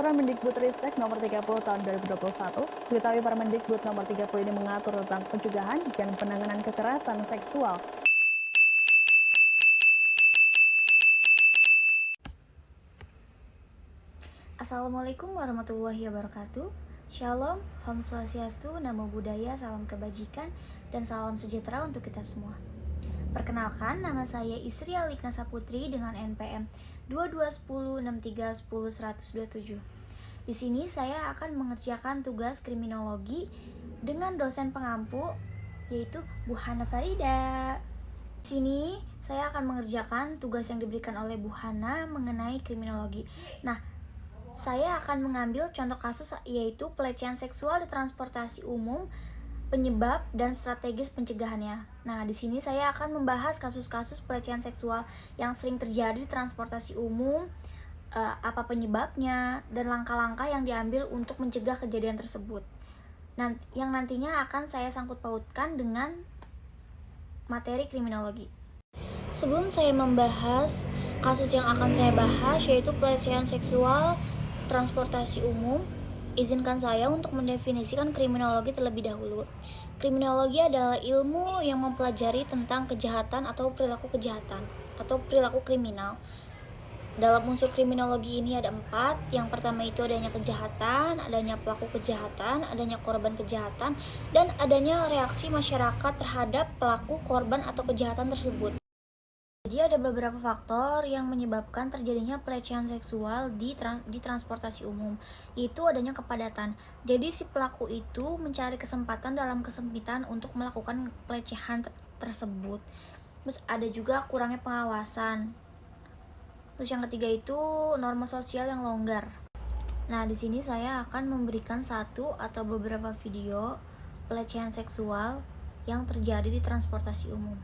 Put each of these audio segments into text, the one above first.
Permendikbudristek Nomor 30 Tahun 2021, diketahui Permendikbud Nomor 30 ini mengatur tentang pencegahan dan penanganan kekerasan seksual. Assalamualaikum warahmatullahi wabarakatuh. Shalom, Om Swastiastu, Namo Buddhaya, salam kebajikan, dan salam sejahtera untuk kita semua. Perkenalkan, nama saya Isri Alikna Saputri dengan NPM 221063100127. Di sini saya akan mengerjakan tugas kriminologi dengan dosen pengampu yaitu Bu Hana Farida. Di sini saya akan mengerjakan tugas yang diberikan oleh Bu Hana mengenai kriminologi. Nah, saya akan mengambil contoh kasus yaitu pelecehan seksual di transportasi umum, penyebab dan strategis pencegahannya. Nah, di sini saya akan membahas kasus-kasus pelecehan seksual yang sering terjadi di transportasi umum, apa penyebabnya, dan langkah-langkah yang diambil untuk mencegah kejadian tersebut. Yang nantinya akan saya sangkut pautkan dengan materi kriminologi. Sebelum saya membahas kasus yang akan saya bahas, yaitu pelecehan seksual transportasi umum, izinkan saya untuk mendefinisikan kriminologi terlebih dahulu. Kriminologi adalah ilmu yang mempelajari tentang kejahatan atau perilaku kejahatan atau perilaku kriminal. Dalam unsur kriminologi ini ada 4. Yang pertama itu adanya kejahatan, adanya pelaku kejahatan, adanya korban kejahatan, dan adanya reaksi masyarakat terhadap pelaku, korban, atau kejahatan tersebut. Jadi ada beberapa faktor yang menyebabkan terjadinya pelecehan seksual di transportasi umum, yaitu adanya kepadatan. Jadi si pelaku itu mencari kesempatan dalam kesempitan untuk melakukan pelecehan tersebut. Terus ada juga kurangnya pengawasan. Terus yang ketiga itu norma sosial yang longgar. Nah, di sini saya akan memberikan satu atau beberapa video pelecehan seksual yang terjadi di transportasi umum.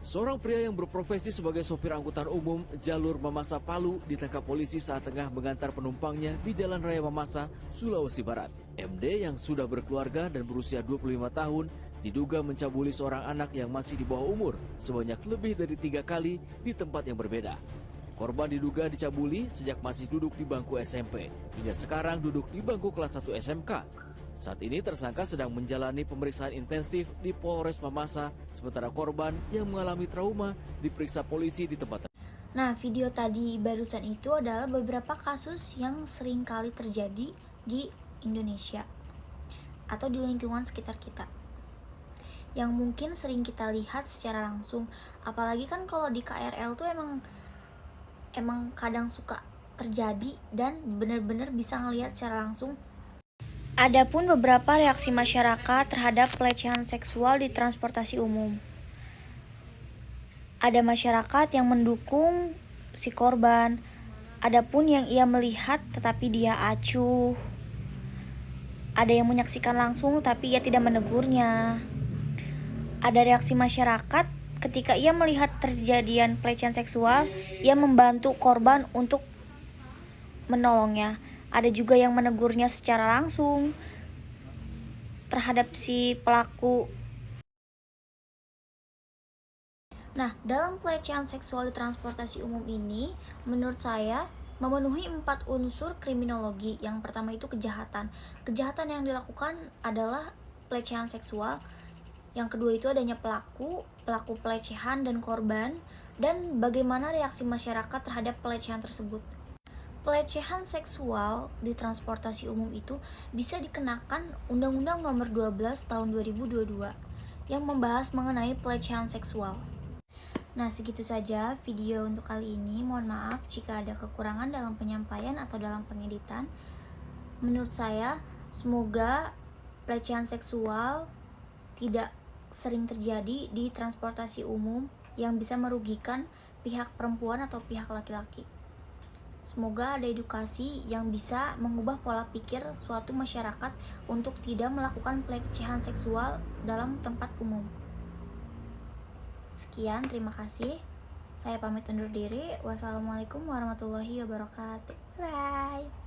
Seorang pria yang berprofesi sebagai sopir angkutan umum jalur Mamasa Palu ditangkap polisi saat tengah mengantar penumpangnya di Jalan Raya Mamasa, Sulawesi Barat. MD yang sudah berkeluarga dan berusia 25 tahun diduga mencabuli seorang anak yang masih di bawah umur sebanyak lebih dari 3 kali di tempat yang berbeda. Korban diduga dicabuli sejak masih duduk di bangku SMP, hingga sekarang duduk di bangku kelas 1 SMK. Saat ini tersangka sedang menjalani pemeriksaan intensif di Polres Mamasa, sementara korban yang mengalami trauma diperiksa polisi di tempat. Nah, video tadi barusan itu adalah beberapa kasus yang sering kali terjadi di Indonesia atau di lingkungan sekitar kita, yang mungkin sering kita lihat secara langsung. Apalagi kan kalau di KRL tuh emang kadang suka terjadi dan benar-benar bisa ngelihat secara langsung. Adapun beberapa reaksi masyarakat terhadap pelecehan seksual di transportasi umum. Ada masyarakat yang mendukung si korban, adapun yang ia melihat tetapi dia acuh. Ada yang menyaksikan langsung tapi ia tidak menegurnya. Ada reaksi masyarakat ketika ia melihat terjadian pelecehan seksual, ia membantu korban untuk menolongnya. Ada juga yang menegurnya secara langsung terhadap si pelaku. Nah, dalam pelecehan seksual di transportasi umum ini, menurut saya memenuhi 4 unsur kriminologi. Yang pertama itu kejahatan. Kejahatan yang dilakukan adalah pelecehan seksual. Yang kedua itu adanya pelaku. pelaku pelecehan dan korban, dan bagaimana reaksi masyarakat terhadap pelecehan tersebut. Pelecehan seksual di transportasi umum itu bisa dikenakan Undang-Undang Nomor 12 Tahun 2022 yang membahas mengenai pelecehan seksual. Nah, segitu saja video untuk kali ini. Mohon maaf jika ada kekurangan dalam penyampaian atau dalam pengeditan. Menurut saya, semoga pelecehan seksual tidak sering terjadi di transportasi umum yang bisa merugikan pihak perempuan atau pihak laki-laki. Semoga ada edukasi yang bisa mengubah pola pikir suatu masyarakat untuk tidak melakukan pelecehan seksual dalam tempat umum. Sekian, terima kasih. Saya pamit undur diri. Wassalamualaikum warahmatullahi wabarakatuh. Bye.